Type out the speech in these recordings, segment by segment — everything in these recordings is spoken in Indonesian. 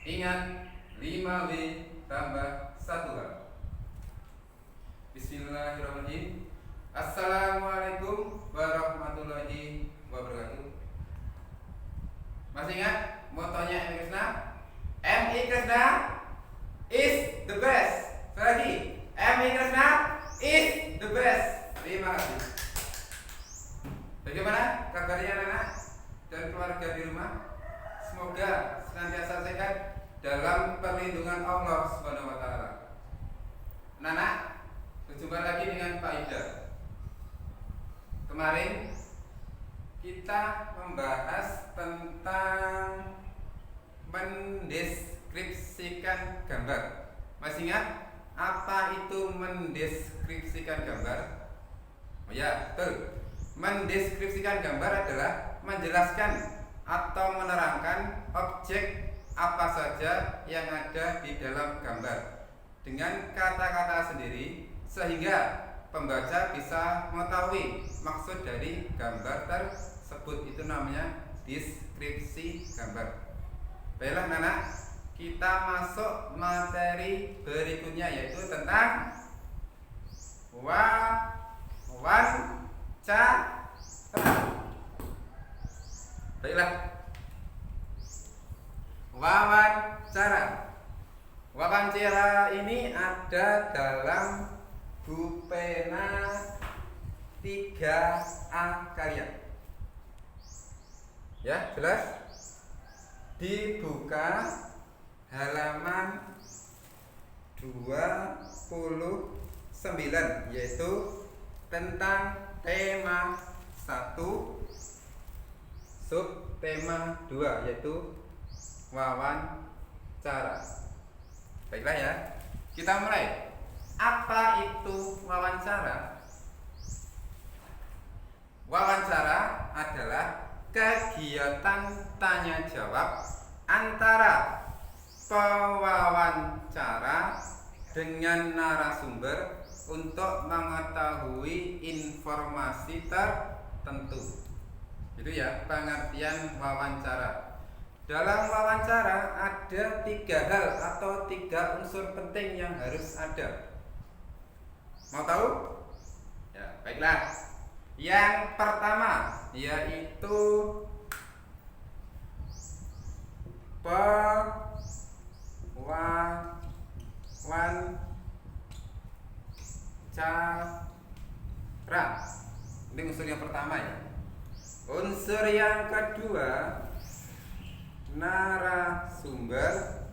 Ingat 5W tambah 1H. Bismillahirrahmanirrahim. Assalamualaikum warahmatullahi wabarakatuh. Masih ingat motonya M. Krishna? M. Krishna is the best. Sekali lagi, M. Krishna is the best. Terima kasih. Bagaimana kabarnya anak-anak dan keluarga di rumah? Semoga senantiasa sehat dalam perlindungan Allah Subhanahu wa taala. Anak-anak, berjumpa lagi dengan Pak Ida. Kemarin kita membahas tentang mendeskripsikan gambar. Masih ingat apa itu mendeskripsikan gambar? Oh ya, betul. Mendeskripsikan gambar adalah menjelaskan atau menerangkan objek apa saja yang ada di dalam gambar dengan kata-kata sendiri sehingga pembaca bisa mengetahui maksud dari gambar tersebut. Itu namanya deskripsi gambar. Baiklah anak-anak, kita masuk materi berikutnya yaitu tentang wawancara. Baiklah, wawancara. Wawancara ini ada dalam buku pena 3A kalian. Ya, jelas? Dibuka halaman 29 yaitu tentang tema 1 subtema 2 yaitu wawancara. Baiklah ya, kita mulai. Apa itu wawancara? Wawancara adalah kegiatan tanya jawab antara pewawancara dengan narasumber untuk mengetahui informasi tertentu. Itu ya pengertian wawancara. Dalam wawancara ada 3 hal atau 3 unsur penting yang harus ada. Mau tahu? Ya, baiklah. Yang pertama yaitu pewawancara. Ini unsur yang pertama ya. Unsur yang kedua, narasumber.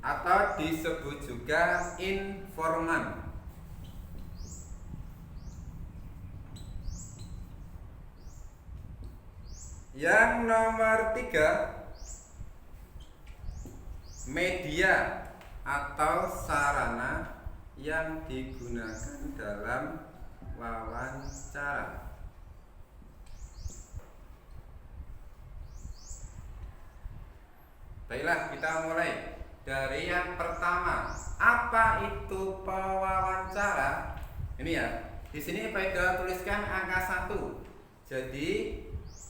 Atau disebut juga informan. Yang nomor 3, media atau sarana yang digunakan dalam wawancara. Baiklah, kita mulai dari yang pertama. Apa itu pewawancara? Ini ya. Di sini Pak tuliskan angka 1. Jadi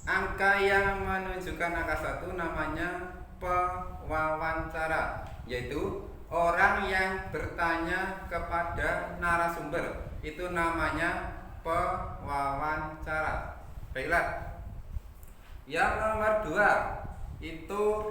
angka yang menunjukkan angka 1 namanya pewawancara, yaitu orang yang bertanya kepada narasumber. Itu namanya pewawancara. Baiklah. Yang nomor 2 itu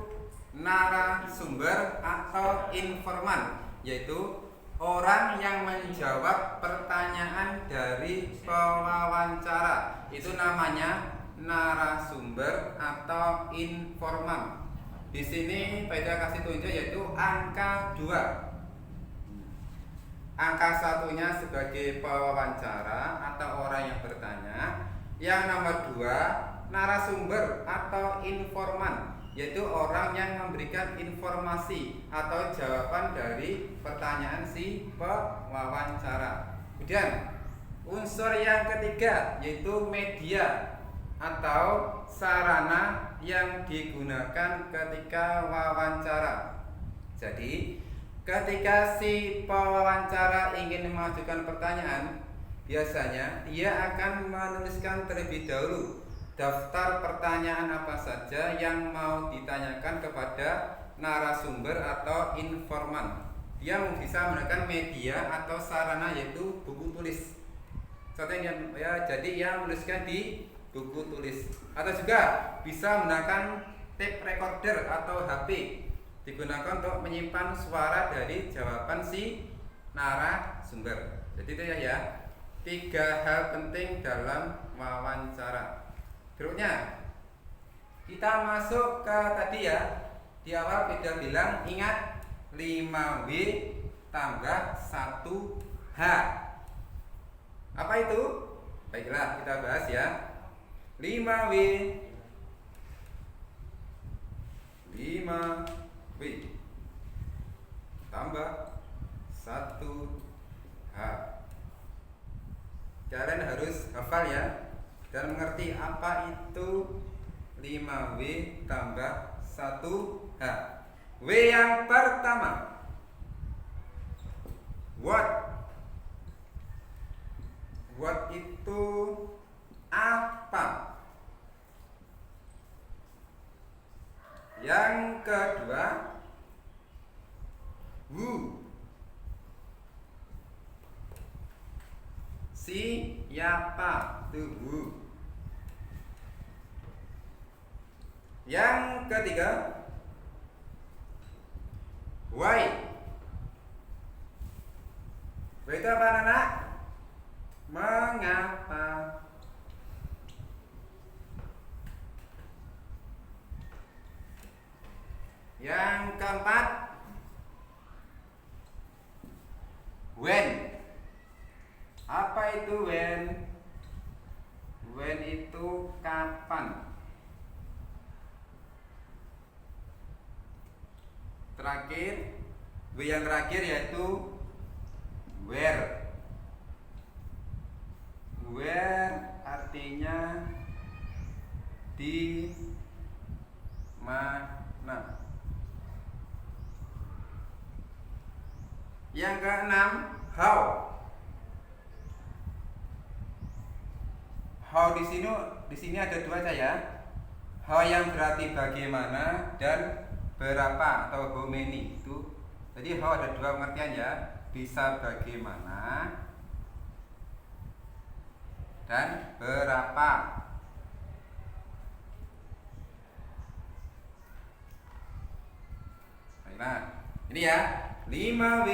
narasumber atau informan, yaitu orang yang menjawab pertanyaan dari pewawancara. Itu namanya narasumber atau informan. Di sini Pak kasih tunjuk yaitu angka 2. Angka 1-nya sebagai pewawancara atau orang yang bertanya. Yang nomor 2 narasumber atau informan, yaitu orang yang memberikan informasi atau jawaban dari pertanyaan si pewawancara. Kemudian unsur yang ketiga yaitu media atau sarana yang digunakan ketika wawancara. Jadi ketika si pewawancara ingin mengajukan pertanyaan, biasanya dia akan menuliskan terlebih dahulu daftar pertanyaan apa saja yang mau ditanyakan kepada narasumber atau informan. Dia bisa menggunakan media atau sarana yaitu buku tulis. Contohnya ya, jadi ia menuliskan di buku tulis atau juga bisa menggunakan tape recorder atau HP, digunakan untuk menyimpan suara dari jawaban si narasumber. Jadi itu ya 3 hal penting dalam wawancara. Berikutnya kita masuk ke tadi ya, di awal kita bilang ingat 5W tambah 1H. Apa itu? Baiklah, kita bahas ya. 5W 5W tambah 1H. Kalian harus hafal ya dan mengerti apa itu 5W tambah 1H. W yang pertama, what. What itu apa? Yang kedua, who. Siapa? Itu who. Yang ketiga, why. Why itu apa anak? Mengapa. Yang keempat, when. Apa itu when? When itu kapan. Terakhir, W yang terakhir yaitu where. Where artinya di mana. Yang keenam, how. How di sini ada 2 saya. How yang berarti bagaimana dan berapa atau how many itu. Jadi how ada 2 pengertian ya. Bisa bagaimana dan berapa. Nah, ini ya. 5W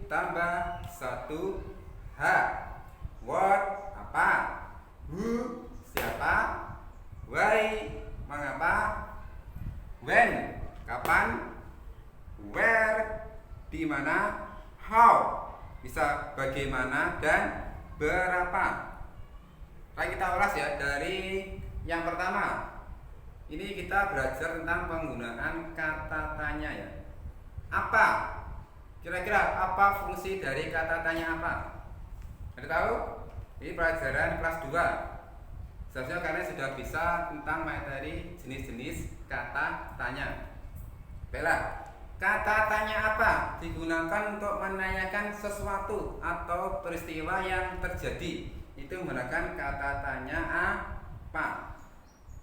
tambah 1H. What, apa. Who, siapa. Why, mengapa. When, kapan. Where, di mana. How, bisa bagaimana dan berapa. Kita ulas ya dari yang pertama. Ini kita belajar tentang penggunaan kata tanya ya. Apa? Kira-kira apa fungsi dari kata tanya apa? Ada tahu? Ini pelajaran kelas 2. Seharusnya kalian sudah bisa tentang materi jenis-jenis kata tanya. Baiklah, kata tanya apa? Digunakan untuk menanyakan sesuatu atau peristiwa yang terjadi. Itu menggunakan kata tanya apa.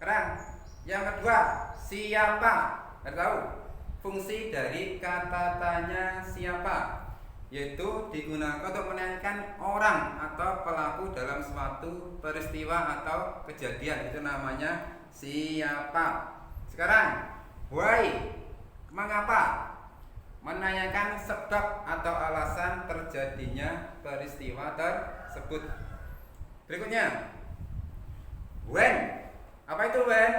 Keren. Yang kedua, siapa? Ada tahu? Fungsi dari kata tanya siapa yaitu digunakan untuk menanyakan orang atau pelaku dalam suatu peristiwa atau kejadian. Itu namanya siapa. Sekarang, why, mengapa, menanyakan sebab atau alasan terjadinya peristiwa tersebut. Berikutnya, when. Apa itu when?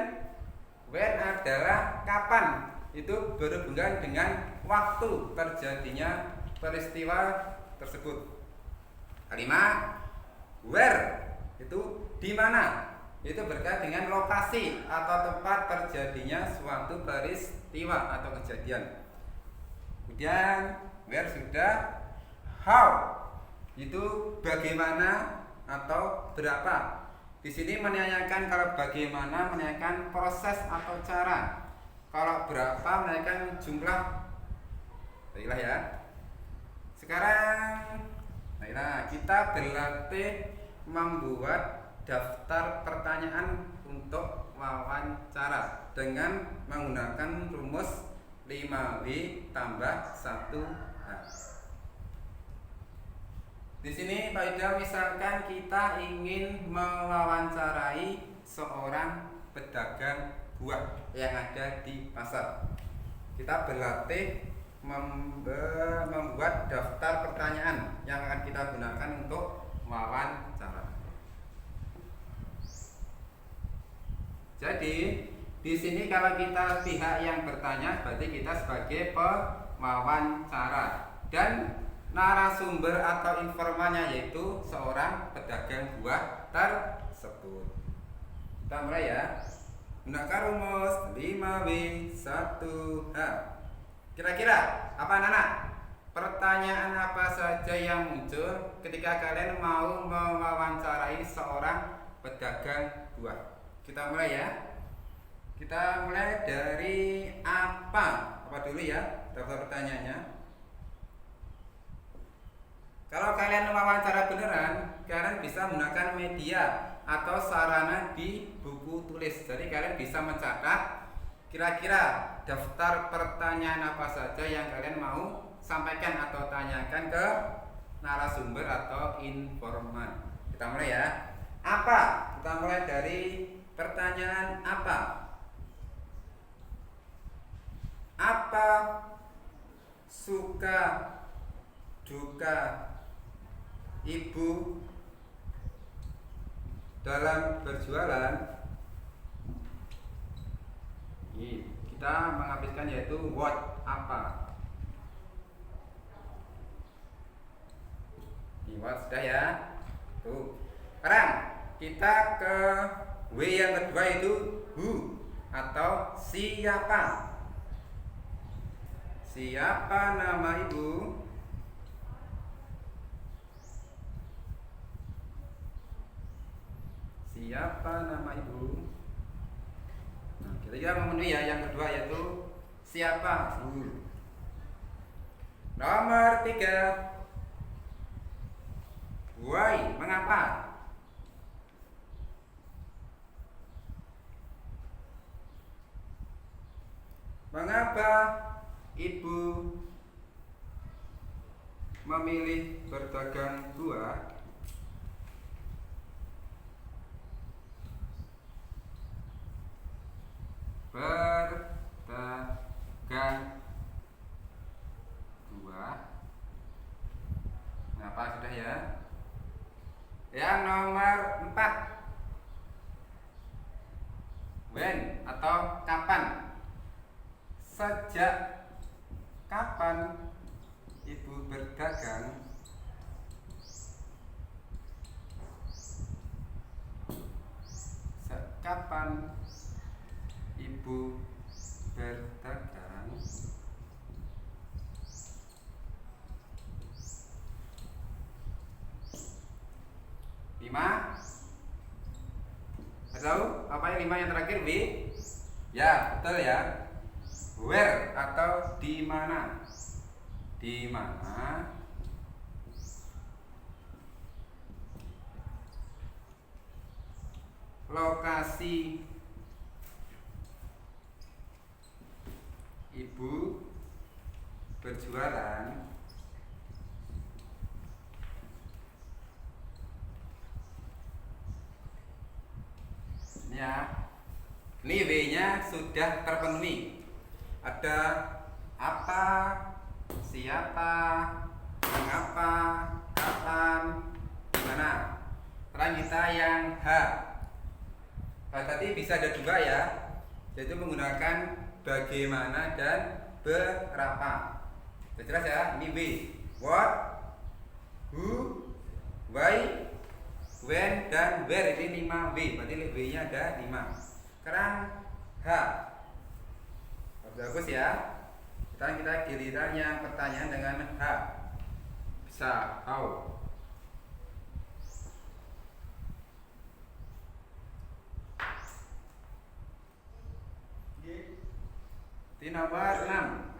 When adalah kapan. Itu berhubungan dengan waktu terjadinya peristiwa tersebut. Kelima, where. Itu di mana. Itu berkait dengan lokasi atau tempat terjadinya suatu peristiwa atau kejadian. Kemudian where sudah. How, itu bagaimana atau berapa. Di sini menanyakan kalau bagaimana menanyakan proses atau cara. Kalau berapa menanyakan jumlah. Baiklah ya. Sekarang baiklah kita berlatih membuat daftar pertanyaan untuk wawancara dengan menggunakan rumus 5W tambah 1H. Di sini pada misalkan kita ingin mewawancarai seorang pedagang buah yang ada di pasar. Kita berlatih membuat daftar pertanyaan yang akan kita gunakan untuk wawancara. Jadi di sini kalau kita pihak yang bertanya, berarti kita sebagai pewawancara, dan narasumber atau informannya yaitu seorang pedagang buah tersebut. Kita mulai ya. Gunakan rumus 5W1H. Kira-kira apa anak-anak? Pertanyaan apa saja yang muncul ketika kalian mau mewawancarai seorang pedagang buah? Kita mulai ya. Kita mulai dari apa? Apa dulu ya? Daftar pertanyaannya. Kalau kalian mewawancara beneran, kalian bisa menggunakan media atau sarana di buku tulis. Jadi kalian bisa mencatat kira-kira daftar pertanyaan apa saja yang kalian mau sampaikan atau tanyakan ke narasumber atau informan. Kita mulai ya. Apa? Kita mulai dari pertanyaan apa? Apa suka duka ibu dalam berjualan? Ini kita menghabiskan yaitu what apa. Ini what sudah ya. Tuh. Sekarang kita ke W yang kedua itu who atau siapa. Siapa nama ibu? Siapa nama ibu? Nah, kita memenuhi ya yang kedua yaitu siapa? Nomor 3. Why? Mengapa? Mengapa ibu memilih berdagang buah? Berdagang buah. Kenapa sudah ya? Yang nomor 4. When atau kapan? Sejak kapan ibu berdagang? Kapan ibu berdagang? Lima. Tahu apa yang 5 yang terakhir? B. Ya, betul ya. Where atau di mana? Di mana? Lokasi ibu berjualan? Ya. Ini W-nya sudah terpenuhi. Ada apa, siapa, mengapa, kapan, mana. Sekarang kita yang H. Nah, tadi bisa ada juga ya, yaitu menggunakan bagaimana dan berapa. Sudah jelas ya, ini W. What, who, why, when, dan where. Ini 5W, berarti W-nya ada 5. Sekarang H. Bagus ya. Sekarang kita giliran yang pertanyaan dengan H. Bisa how. Di nomor 6.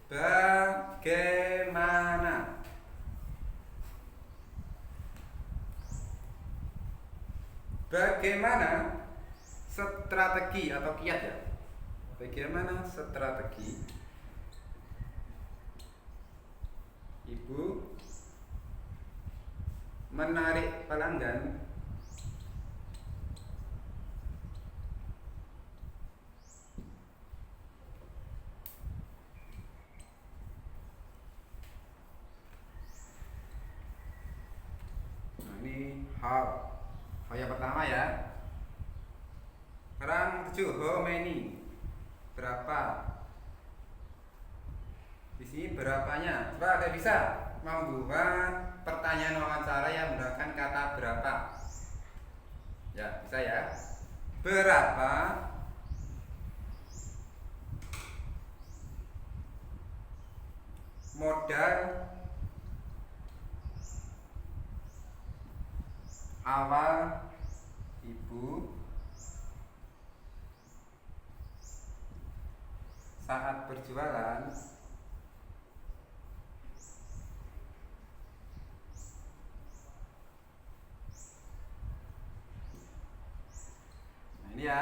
Bagaimana? bagaimana strategi atau kiat ya? Bagaimana strategi ibu menarik pelanggan ini how yang pertama ya. Sekarang 7, how many, berapa. Di sini berapanya. Coba ada bisa membuat pertanyaan wawancara yang menggunakan kata berapa. Ya, bisa ya. Berapa modal awal ibu saat berjualan ini ya.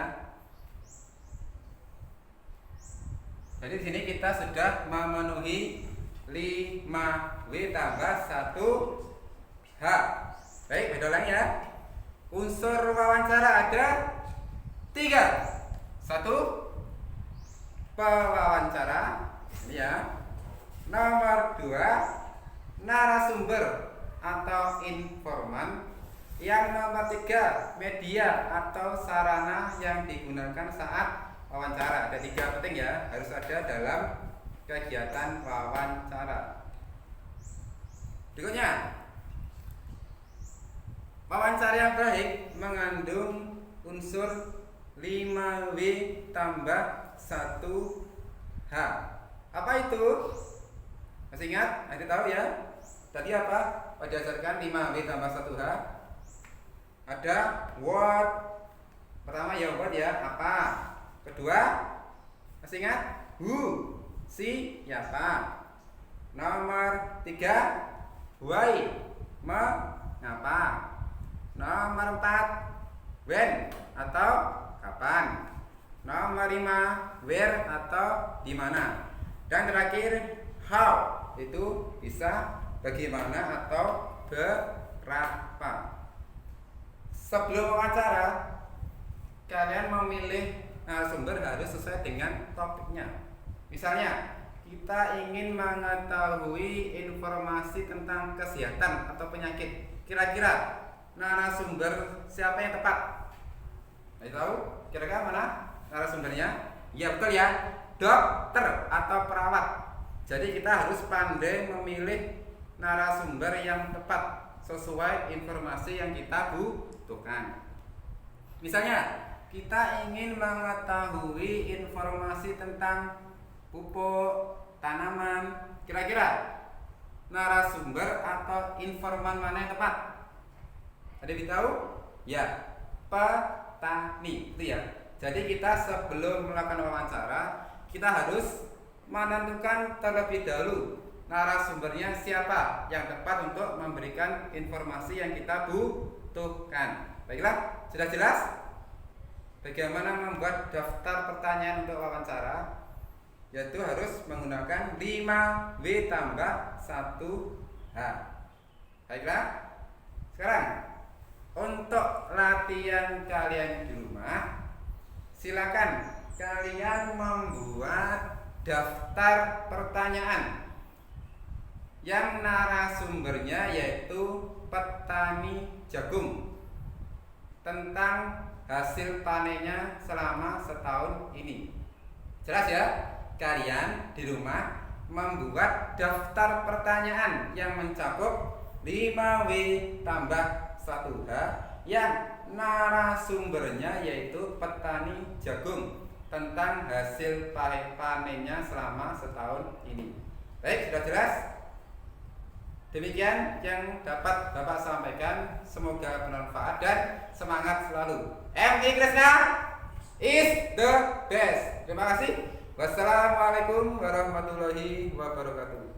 Jadi di sini kita sudah memenuhi 5W tambah 1H. Baik, beda lagi ya. Unsur wawancara ada 3. 1, pewawancara. Ini ya. Nomor 2, narasumber atau informan. Yang nomor 3, media atau sarana yang digunakan saat wawancara. Ada 3 penting ya, harus ada dalam kegiatan wawancara. Berikutnya, wawancara yang baik mengandung unsur 5W tambah 1H. Apa itu? Masih ingat? Nanti tahu ya. Tadi apa? Berdasarkan 5W tambah 1H. Ada what. Pertama ya what ya, apa. Kedua, masih ingat? Who, siapa. Nomor 3, why, mengapa. Nomor 4, when atau kapan. Nomor 5, where atau di mana. Dan terakhir, how, itu bisa bagaimana atau berapa. Sebelum wawancara, kalian memilih narasumber harus sesuai dengan topiknya. Misalnya, kita ingin mengetahui informasi tentang kesehatan atau penyakit. Kira-kira narasumber siapa yang tepat? Mau tahu? Kira-kira mana narasumbernya? Ya betul ya, dokter atau perawat. Jadi kita harus pandai memilih narasumber yang tepat sesuai informasi yang kita butuhkan. Misalnya, kita ingin mengetahui informasi tentang pupuk, tanaman. Kira-kira narasumber atau informan mana yang tepat? Ada yang tahu? Ya, petani. Itu ya. Jadi kita sebelum melakukan wawancara, kita harus menentukan terlebih dahulu narasumbernya siapa yang tepat untuk memberikan informasi yang kita butuhkan. Baiklah, sudah jelas bagaimana membuat daftar pertanyaan untuk wawancara? Yaitu harus menggunakan 5W tambah 1H. Baiklah, sekarang untuk latihan kalian di rumah, silakan kalian membuat daftar pertanyaan yang narasumbernya yaitu petani jagung tentang hasil panennya selama setahun ini. Jelas ya? Kalian di rumah membuat daftar pertanyaan yang mencakup 5W tambah 1H yang narasumbernya yaitu petani jagung tentang hasil panennya selama setahun ini. Baik, sudah jelas? Demikian yang dapat Bapak sampaikan. Semoga bermanfaat dan semangat selalu. MI Kresna is the best. Terima kasih. Wassalamualaikum warahmatullahi wabarakatuh.